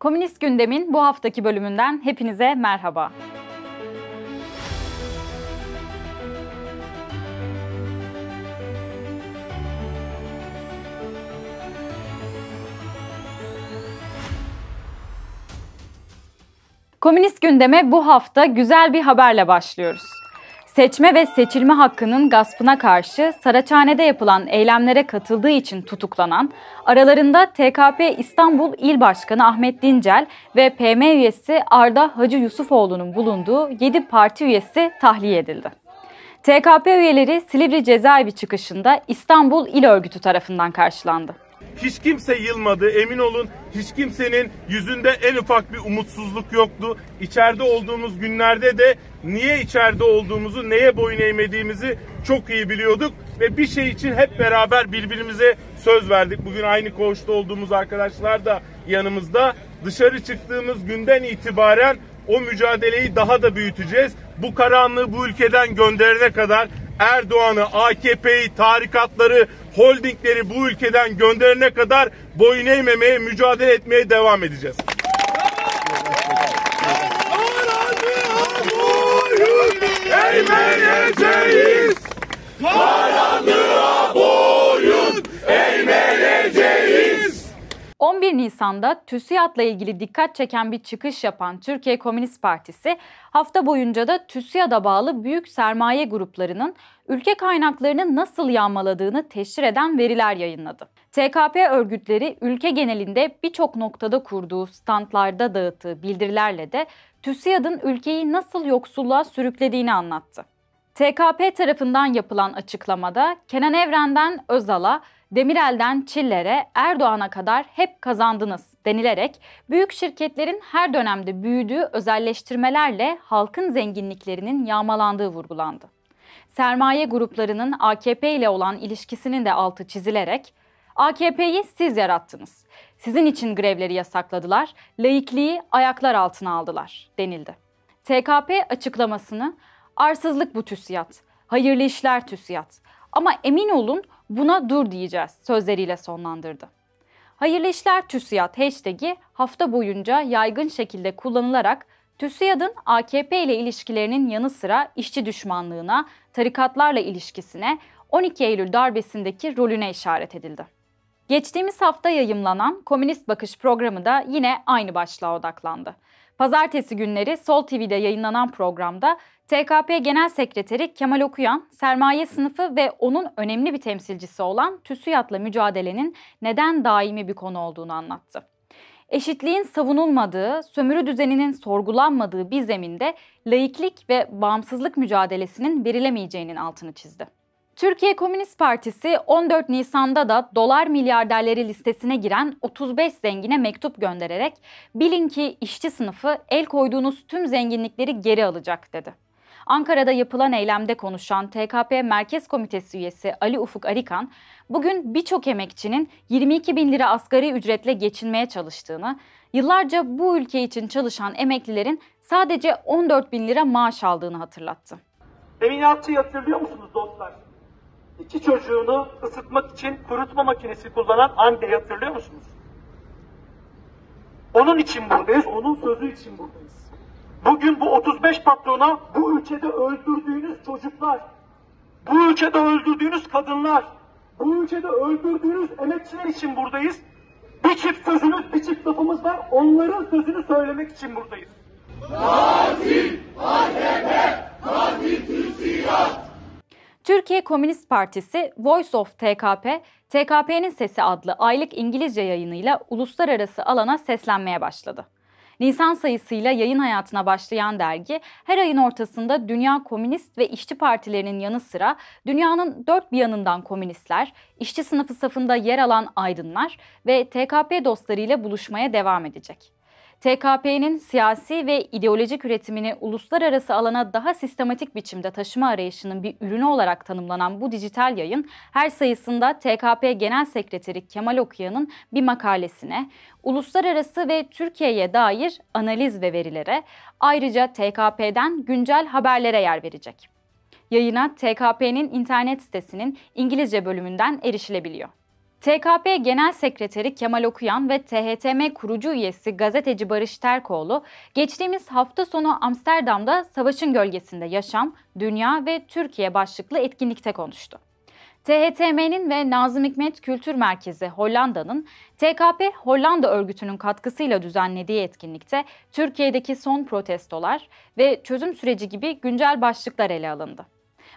Komünist Gündem'in bu haftaki bölümünden hepinize merhaba. Komünist Gündem'e bu hafta güzel bir haberle başlıyoruz. Seçme ve seçilme hakkının gaspına karşı Saraçhane'de yapılan eylemlere katıldığı için tutuklanan, aralarında TKP İstanbul İl Başkanı Ahmet Dincel ve PM üyesi Arda Hacı Yusufoğlu'nun bulunduğu 7 parti üyesi tahliye edildi. TKP üyeleri Silivri Cezaevi çıkışında İstanbul İl Örgütü tarafından karşılandı. Hiç kimse yılmadı, emin olun hiç kimsenin yüzünde en ufak bir umutsuzluk yoktu. İçeride olduğumuz günlerde de niye içeride olduğumuzu, neye boyun eğmediğimizi çok iyi biliyorduk. Ve bir şey için hep beraber birbirimize söz verdik. Bugün aynı koğuşta olduğumuz arkadaşlar da yanımızda. Dışarı çıktığımız günden itibaren o mücadeleyi daha da büyüteceğiz. Bu karanlığı bu ülkeden gönderene kadar Erdoğan'ı, AKP'yi, tarikatları, holdingleri bu ülkeden gönderene kadar boyun eğmemeye, mücadele etmeye devam edeceğiz. Eğmeyeceğiz. Karanlığa boyun eğmeyeceğiz. 11 Nisan'da TÜSİAD'la ilgili dikkat çeken bir çıkış yapan Türkiye Komünist Partisi, hafta boyunca da TÜSİAD'a bağlı büyük sermaye gruplarının ülke kaynaklarını nasıl yağmaladığını teşhir eden veriler yayınladı. TKP örgütleri ülke genelinde birçok noktada kurduğu, standlarda dağıttığı bildirilerle de TÜSİAD'ın ülkeyi nasıl yoksulluğa sürüklediğini anlattı. TKP tarafından yapılan açıklamada Kenan Evren'den Özal'a, Demirel'den Çiller'e, Erdoğan'a kadar hep kazandınız denilerek büyük şirketlerin her dönemde büyüdüğü özelleştirmelerle halkın zenginliklerinin yağmalandığı vurgulandı. Sermaye gruplarının AKP ile olan ilişkisinin de altı çizilerek AKP'yi siz yarattınız, sizin için grevleri yasakladılar, laikliği ayaklar altına aldılar denildi. TKP açıklamasını arsızlık bu TÜSİAD, hayırlı işler TÜSİAD ama emin olun buna dur diyeceğiz sözleriyle sonlandırdı. Hayırlı işler TÜSİAD hashtag'i hafta boyunca yaygın şekilde kullanılarak TÜSİAD'ın AKP ile ilişkilerinin yanı sıra işçi düşmanlığına, tarikatlarla ilişkisine, 12 Eylül darbesindeki rolüne işaret edildi. Geçtiğimiz hafta yayımlanan Komünist Bakış programı da yine aynı başlığa odaklandı. Pazartesi günleri Sol TV'de yayınlanan programda TKP Genel Sekreteri Kemal Okuyan, sermaye sınıfı ve onun önemli bir temsilcisi olan TÜSİAD'la mücadelenin neden daimi bir konu olduğunu anlattı. Eşitliğin savunulmadığı, sömürü düzeninin sorgulanmadığı bir zeminde laiklik ve bağımsızlık mücadelesinin verilemeyeceğinin altını çizdi. Türkiye Komünist Partisi 14 Nisan'da da dolar milyarderleri listesine giren 35 zengine mektup göndererek bilin ki işçi sınıfı el koyduğunuz tüm zenginlikleri geri alacak dedi. Ankara'da yapılan eylemde konuşan TKP Merkez Komitesi üyesi Ali Ufuk Arıkan, bugün birçok emekçinin 22 bin lira asgari ücretle geçinmeye çalıştığını, yıllarca bu ülke için çalışan emeklilerin sadece 14 bin lira maaş aldığını hatırlattı. Emin Akçı'yı hatırlıyor musunuz dostlar? 2 çocuğunu ısıtmak için kurutma makinesi kullanan anneyi hatırlıyor musunuz? Onun için buradayız, onun sözü için buradayız. Bugün bu 35 patrona bu ülkede öldürdüğünüz çocuklar, bu ülkede öldürdüğünüz kadınlar, bu ülkede öldürdüğünüz emekçiler için buradayız. Bir çift sözümüz, bir çift lafımız var, onların sözünü söylemek için buradayız. Katil AKP, katil TÜSİAD. Türkiye Komünist Partisi Voice of TKP, TKP'nin Sesi adlı aylık İngilizce yayınıyla uluslararası alana seslenmeye başladı. Nisan sayısıyla yayın hayatına başlayan dergi, her ayın ortasında dünya komünist ve işçi partilerinin yanı sıra dünyanın dört bir yanından komünistler, işçi sınıfı safında yer alan aydınlar ve TKP dostlarıyla buluşmaya devam edecek. TKP'nin siyasi ve ideolojik üretimini uluslararası alana daha sistematik biçimde taşıma arayışının bir ürünü olarak tanımlanan bu dijital yayın, her sayısında TKP Genel Sekreteri Kemal Okuyan'ın bir makalesine, uluslararası ve Türkiye'ye dair analiz ve verilere, ayrıca TKP'den güncel haberlere yer verecek. Yayına TKP'nin internet sitesinin İngilizce bölümünden erişilebiliyor. TKP Genel Sekreteri Kemal Okuyan ve THTM kurucu üyesi gazeteci Barış Terkoğlu, geçtiğimiz hafta sonu Amsterdam'da Savaşın Gölgesinde Yaşam, Dünya ve Türkiye başlıklı etkinlikte konuştu. THTM'nin ve Nazım Hikmet Kültür Merkezi Hollanda'nın TKP Hollanda örgütünün katkısıyla düzenlediği etkinlikte Türkiye'deki son protestolar ve çözüm süreci gibi güncel başlıklar ele alındı.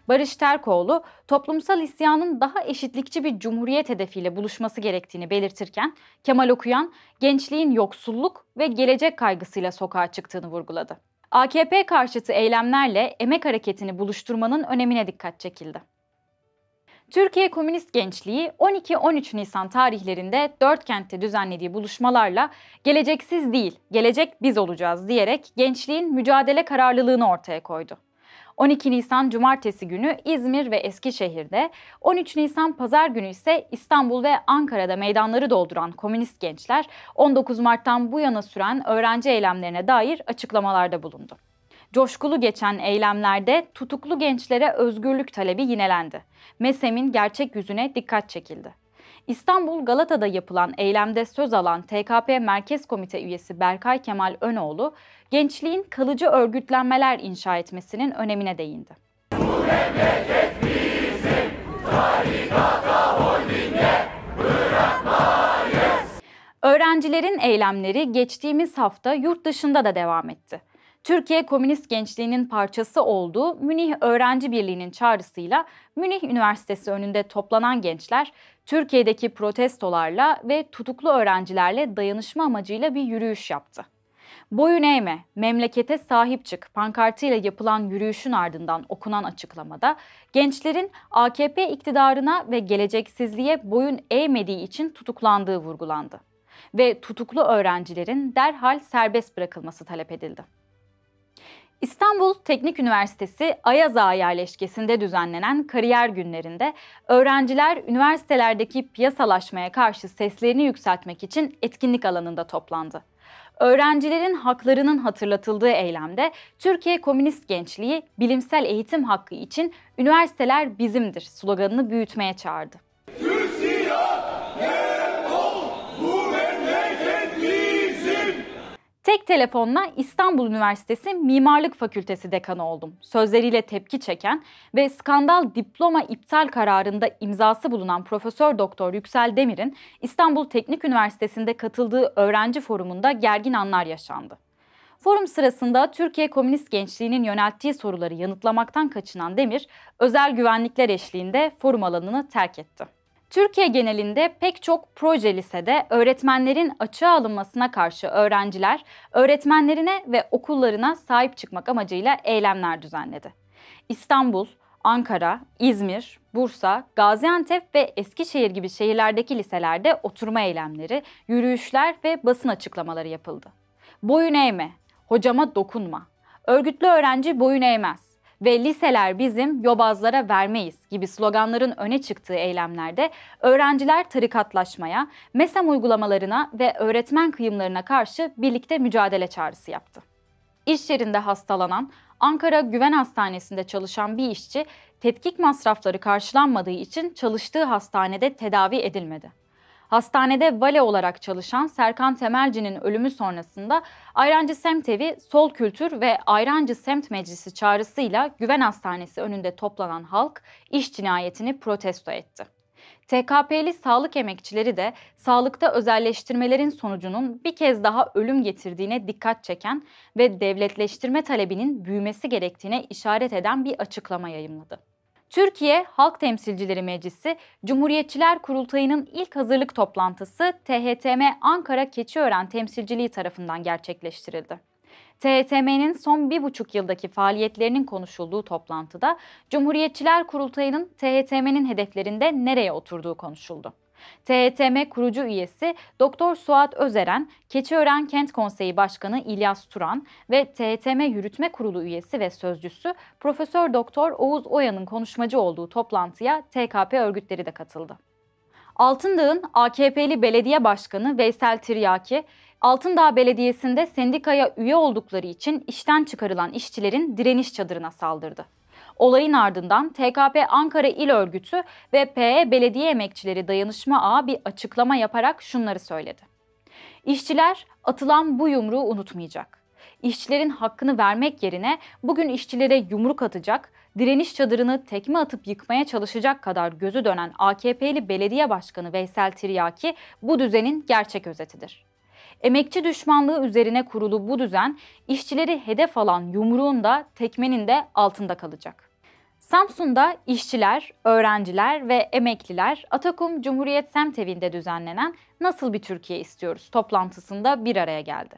Barış Terkoğlu, toplumsal isyanın daha eşitlikçi bir cumhuriyet hedefiyle buluşması gerektiğini belirtirken, Kemal Okuyan, gençliğin yoksulluk ve gelecek kaygısıyla sokağa çıktığını vurguladı. AKP karşıtı eylemlerle emek hareketini buluşturmanın önemine dikkat çekildi. Türkiye Komünist Gençliği 12-13 Nisan tarihlerinde 4 kentte düzenlediği buluşmalarla "Geleceksiz değil, gelecek biz olacağız" diyerek gençliğin mücadele kararlılığını ortaya koydu. 12 Nisan Cumartesi günü İzmir ve Eskişehir'de, 13 Nisan Pazar günü ise İstanbul ve Ankara'da meydanları dolduran komünist gençler 19 Mart'tan bu yana süren öğrenci eylemlerine dair açıklamalarda bulundu. Coşkulu geçen eylemlerde tutuklu gençlere özgürlük talebi yinelendi. MESEM'in gerçek yüzüne dikkat çekildi. İstanbul Galata'da yapılan eylemde söz alan TKP Merkez Komite üyesi Berkay Kemal Önoğlu, gençliğin kalıcı örgütlenmeler inşa etmesinin önemine değindi. Bu memleket bizim, tarikata, holdinge bırakmayız. Öğrencilerin eylemleri geçtiğimiz hafta yurt dışında da devam etti. Türkiye Komünist Gençliği'nin parçası olduğu Münih Öğrenci Birliği'nin çağrısıyla Münih Üniversitesi önünde toplanan gençler, Türkiye'deki protestolarla ve tutuklu öğrencilerle dayanışma amacıyla bir yürüyüş yaptı. "Boyun eğme, memlekete sahip çık" pankartıyla yapılan yürüyüşün ardından okunan açıklamada, gençlerin AKP iktidarına ve geleceksizliğe boyun eğmediği için tutuklandığı vurgulandı ve tutuklu öğrencilerin derhal serbest bırakılması talep edildi. İstanbul Teknik Üniversitesi Ayaz Ağa yerleşkesinde düzenlenen kariyer günlerinde öğrenciler üniversitelerdeki piyasalaşmaya karşı seslerini yükseltmek için etkinlik alanında toplandı. Öğrencilerin haklarının hatırlatıldığı eylemde Türkiye Komünist Gençliği bilimsel eğitim hakkı için "Üniversiteler bizimdir" sloganını büyütmeye çağırdı. Tek telefonla İstanbul Üniversitesi Mimarlık Fakültesi dekanı oldum sözleriyle tepki çeken ve skandal diploma iptal kararında imzası bulunan Profesör Doktor Yüksel Demir'in İstanbul Teknik Üniversitesi'nde katıldığı öğrenci forumunda gergin anlar yaşandı. Forum sırasında Türkiye Komünist Gençliği'nin yönelttiği soruları yanıtlamaktan kaçınan Demir, özel güvenlikler eşliğinde forum alanını terk etti. Türkiye genelinde pek çok proje lisede öğretmenlerin açığa alınmasına karşı öğrenciler, öğretmenlerine ve okullarına sahip çıkmak amacıyla eylemler düzenledi. İstanbul, Ankara, İzmir, Bursa, Gaziantep ve Eskişehir gibi şehirlerdeki liselerde oturma eylemleri, yürüyüşler ve basın açıklamaları yapıldı. "Boyun eğme, hocama dokunma, örgütlü öğrenci boyun eğmez" ve "liseler bizim, yobazlara vermeyiz" gibi sloganların öne çıktığı eylemlerde öğrenciler tarikatlaşmaya, MESEM uygulamalarına ve öğretmen kıyımlarına karşı birlikte mücadele çağrısı yaptı. İş yerinde hastalanan, Ankara Güven Hastanesi'nde çalışan bir işçi, tetkik masrafları karşılanmadığı için çalıştığı hastanede tedavi edilmedi. Hastanede vale olarak çalışan Serkan Temelci'nin ölümü sonrasında Ayrancı Semtevi Sol Kültür ve Ayrancı Semt Meclisi çağrısıyla Güven Hastanesi önünde toplanan halk iş cinayetini protesto etti. TKP'li sağlık emekçileri de sağlıkta özelleştirmelerin sonucunun bir kez daha ölüm getirdiğine dikkat çeken ve devletleştirme talebinin büyümesi gerektiğine işaret eden bir açıklama yayımladı. Türkiye Halk Temsilcileri Meclisi, Cumhuriyetçiler Kurultayı'nın ilk hazırlık toplantısı THTM Ankara Keçiören Temsilciliği tarafından gerçekleştirildi. THTM'nin son 1,5 yıldaki faaliyetlerinin konuşulduğu toplantıda Cumhuriyetçiler Kurultayı'nın THTM'nin hedeflerinde nereye oturduğu konuşuldu. THTM kurucu üyesi Doktor Suat Özeren, Keçiören Kent Konseyi Başkanı İlyas Turan ve THTM Yürütme Kurulu üyesi ve sözcüsü Profesör Doktor Oğuz Oya'nın konuşmacı olduğu toplantıya TKP örgütleri de katıldı. Altındağ'ın AKP'li belediye başkanı Veysel Tiryaki, Altındağ Belediyesi'nde sendikaya üye oldukları için işten çıkarılan işçilerin direniş çadırına saldırdı. Olayın ardından TKP Ankara İl Örgütü ve PE Belediye Emekçileri Dayanışma Ağı bir açıklama yaparak şunları söyledi. İşçiler atılan bu yumruğu unutmayacak. İşçilerin hakkını vermek yerine bugün işçilere yumruk atacak, direniş çadırını tekme atıp yıkmaya çalışacak kadar gözü dönen AKP'li belediye başkanı Veysel Tiryaki bu düzenin gerçek özetidir. Emekçi düşmanlığı üzerine kurulu bu düzen, işçileri hedef alan yumruğun da tekmenin de altında kalacak. Samsun'da işçiler, öğrenciler ve emekliler Atakum Cumhuriyet Semtevi'nde düzenlenen Nasıl bir Türkiye istiyoruz toplantısında bir araya geldi.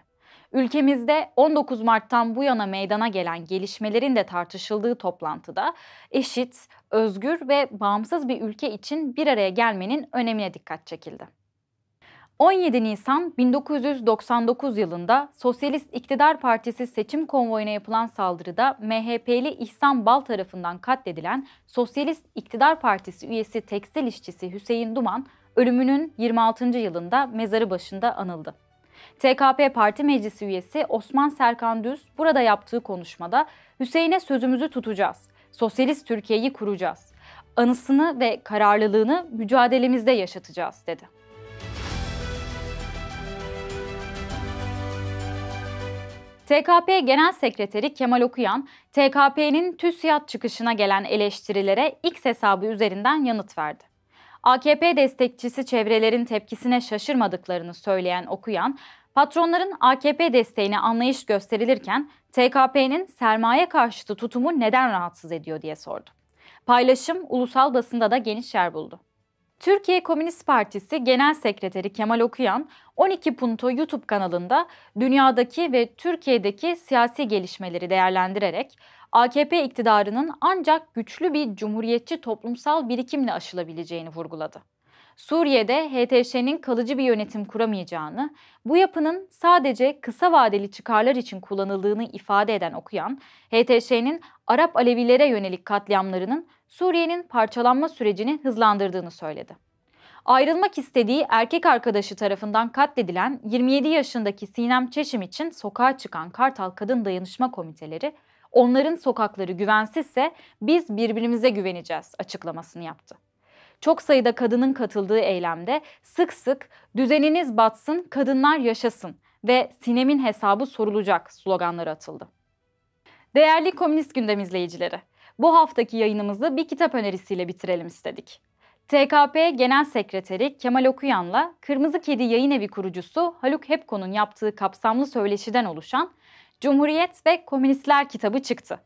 Ülkemizde 19 Mart'tan bu yana meydana gelen gelişmelerin de tartışıldığı toplantıda eşit, özgür ve bağımsız bir ülke için bir araya gelmenin önemine dikkat çekildi. 17 Nisan 1999 yılında Sosyalist İktidar Partisi seçim konvoyuna yapılan saldırıda MHP'li İhsan Bal tarafından katledilen Sosyalist İktidar Partisi üyesi tekstil işçisi Hüseyin Duman, ölümünün 26. yılında mezarı başında anıldı. TKP Parti Meclisi üyesi Osman Serkan Düz burada yaptığı konuşmada Hüseyin'e sözümüzü tutacağız, sosyalist Türkiye'yi kuracağız, anısını ve kararlılığını mücadelemizde yaşatacağız dedi. TKP Genel Sekreteri Kemal Okuyan, TKP'nin TÜSİAD çıkışına gelen eleştirilere X hesabı üzerinden yanıt verdi. AKP destekçisi çevrelerin tepkisine şaşırmadıklarını söyleyen Okuyan, patronların AKP desteğine anlayış gösterilirken TKP'nin sermaye karşıtı tutumu neden rahatsız ediyor diye sordu. Paylaşım ulusal basında da geniş yer buldu. Türkiye Komünist Partisi Genel Sekreteri Kemal Okuyan, 12 Punto YouTube kanalında dünyadaki ve Türkiye'deki siyasi gelişmeleri değerlendirerek AKP iktidarının ancak güçlü bir cumhuriyetçi toplumsal birikimle aşılabileceğini vurguladı. Suriye'de HTŞ'nin kalıcı bir yönetim kuramayacağını, bu yapının sadece kısa vadeli çıkarlar için kullanıldığını ifade eden Okuyan, HTŞ'nin Arap Alevilere yönelik katliamlarının Suriye'nin parçalanma sürecini hızlandırdığını söyledi. Ayrılmak istediği erkek arkadaşı tarafından katledilen 27 yaşındaki Sinem Çeşim için sokağa çıkan Kartal Kadın Dayanışma Komiteleri, onların sokakları güvensizse biz birbirimize güveneceğiz açıklamasını yaptı. Çok sayıda kadının katıldığı eylemde sık sık "Düzeniniz batsın, kadınlar yaşasın" ve "Sinem'in hesabı sorulacak" sloganları atıldı. Değerli Komünist Gündem izleyicileri, bu haftaki yayınımızı bir kitap önerisiyle bitirelim istedik. TKP Genel Sekreteri Kemal Okuyan'la Kırmızı Kedi Yayınevi kurucusu Haluk Hepko'nun yaptığı kapsamlı söyleşiden oluşan Cumhuriyet ve Komünistler kitabı çıktı.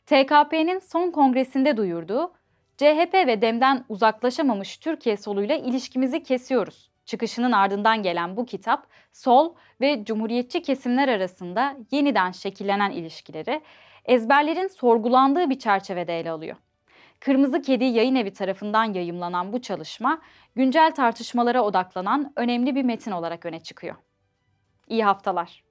TKP'nin son kongresinde duyurduğu "CHP ve DEM'den uzaklaşamamış Türkiye soluyla ilişkimizi kesiyoruz" çıkışının ardından gelen bu kitap, sol ve cumhuriyetçi kesimler arasında yeniden şekillenen ilişkileri, ezberlerin sorgulandığı bir çerçevede ele alıyor. Kırmızı Kedi Yayınevi tarafından yayımlanan bu çalışma, güncel tartışmalara odaklanan önemli bir metin olarak öne çıkıyor. İyi haftalar.